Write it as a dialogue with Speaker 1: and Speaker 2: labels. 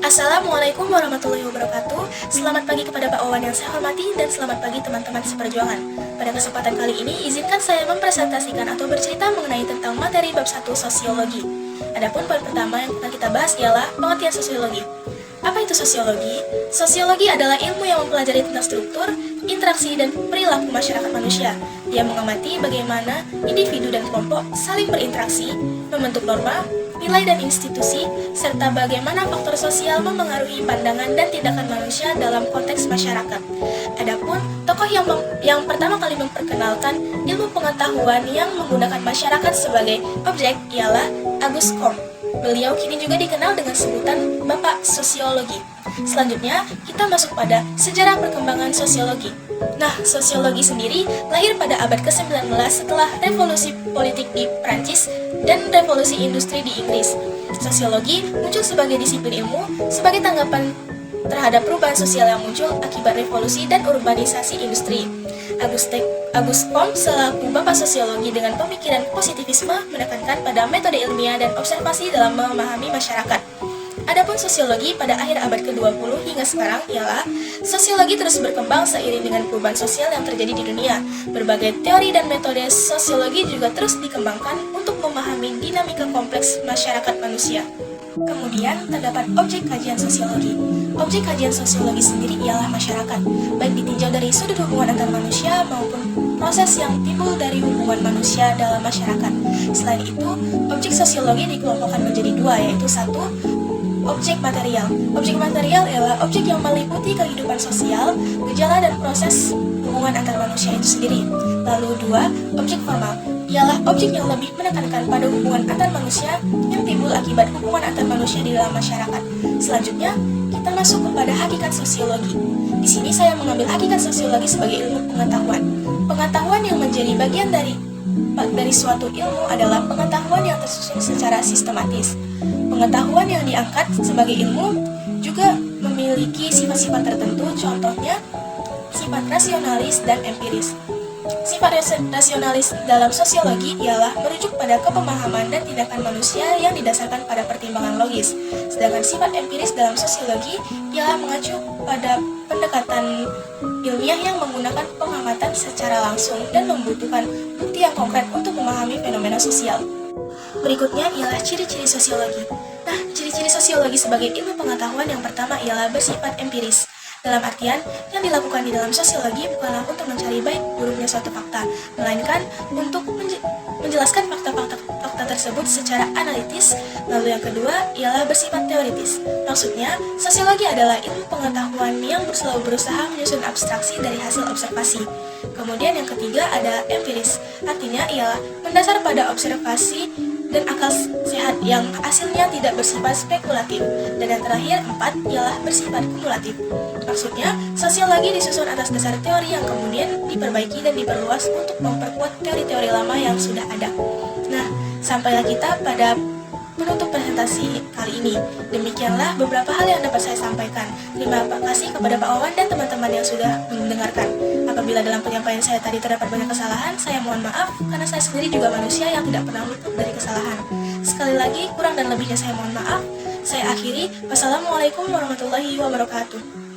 Speaker 1: Assalamualaikum warahmatullahi wabarakatuh. Selamat pagi kepada Pak Wawan yang saya hormati dan selamat pagi teman-teman seperjuangan. Pada kesempatan kali ini, izinkan saya mempresentasikan atau bercerita mengenai tentang materi bab 1 sosiologi. Adapun poin pertama yang akan kita bahas ialah pengertian sosiologi. Apa itu sosiologi? Sosiologi adalah ilmu yang mempelajari tentang struktur, interaksi, dan perilaku masyarakat manusia. Ia mengamati bagaimana individu dan kelompok saling berinteraksi, membentuk norma, nilai dan institusi, serta bagaimana faktor sosial mempengaruhi pandangan dan tindakan manusia dalam konteks masyarakat. Adapun tokoh yang pertama kali memperkenalkan ilmu pengetahuan yang menggunakan masyarakat sebagai objek ialah Auguste Comte. Beliau kini juga dikenal dengan sebutan Bapak Sosiologi. Selanjutnya, kita masuk pada sejarah perkembangan sosiologi. Nah, sosiologi sendiri lahir pada abad ke-19 setelah revolusi politik di Prancis dan revolusi industri di Inggris. Sosiologi muncul sebagai disiplin ilmu sebagai tanggapan terhadap perubahan sosial yang muncul akibat revolusi dan urbanisasi industri. Auguste Comte selaku Bapak Sosiologi dengan pemikiran positivisme menekankan pada metode ilmiah dan observasi dalam memahami masyarakat. Adapun sosiologi pada akhir abad ke-20 hingga sekarang ialah sosiologi terus berkembang seiring dengan perubahan sosial yang terjadi di dunia. Berbagai teori dan metode sosiologi juga terus dikembangkan untuk memahami dinamika kompleks masyarakat manusia. Kemudian terdapat objek kajian sosiologi. Objek kajian sosiologi sendiri ialah masyarakat, baik ditinjau dari sudut hubungan antar manusia maupun proses yang timbul dari hubungan manusia dalam masyarakat. Selain itu, objek sosiologi dikelompokkan menjadi dua, yaitu satu, objek material. Objek material ialah objek yang meliputi kehidupan sosial, gejala dan proses hubungan antar manusia itu sendiri. Lalu dua, objek formal. Ialah objek yang lebih menekankan pada hubungan antar manusia yang timbul akibat hubungan antar manusia di dalam masyarakat. Selanjutnya, kita masuk kepada hakikat sosiologi. Di sini saya mengambil hakikat sosiologi sebagai ilmu pengetahuan. Pengetahuan yang menjadi bagian dari suatu ilmu adalah pengetahuan yang tersusun secara sistematis. Pengetahuan yang diangkat sebagai ilmu juga memiliki sifat-sifat tertentu, contohnya sifat rasionalis dan empiris. Sifat rasionalis dalam sosiologi ialah merujuk pada kepemahaman dan tindakan manusia yang didasarkan pada pertimbangan logis. Sedangkan sifat empiris dalam sosiologi ialah mengacu pada pendekatan ilmiah yang menggunakan pengamatan secara langsung dan membutuhkan bukti yang konkret untuk memahami fenomena sosial. Berikutnya ialah ciri-ciri sosiologi. Nah, ciri-ciri sosiologi sebagai ilmu pengetahuan yang pertama ialah bersifat empiris. Dalam artian, yang dilakukan di dalam sosiologi bukanlah untuk mencari baik buruknya suatu fakta, melainkan untuk menjelaskan fakta-fakta tersebut secara analitis. Lalu yang kedua ialah bersifat teoritis. Maksudnya, sosiologi adalah ilmu pengetahuan yang selalu berusaha menyusun abstraksi dari hasil observasi. Kemudian yang ketiga ada empiris, artinya ialah mendasar pada observasi dan akal sehat yang hasilnya tidak bersifat spekulatif. Dan yang terakhir, 4, ialah bersifat kumulatif. Maksudnya, sosiologi disusun atas dasar teori yang kemudian diperbaiki dan diperluas untuk memperkuat teori-teori lama yang sudah ada. Nah, sampailah kita pada penutup presentasi kali ini. Demikianlah beberapa hal yang dapat saya sampaikan. Terima kasih kepada Pak Wawan dan teman-teman yang sudah mendengarkan. Apabila dalam penyampaian saya tadi terdapat banyak kesalahan, saya mohon maaf karena saya sendiri juga manusia yang tidak pernah luput dari kesalahan. Sekali lagi, kurang dan lebihnya saya mohon maaf. Saya akhiri. Wassalamualaikum warahmatullahi wabarakatuh.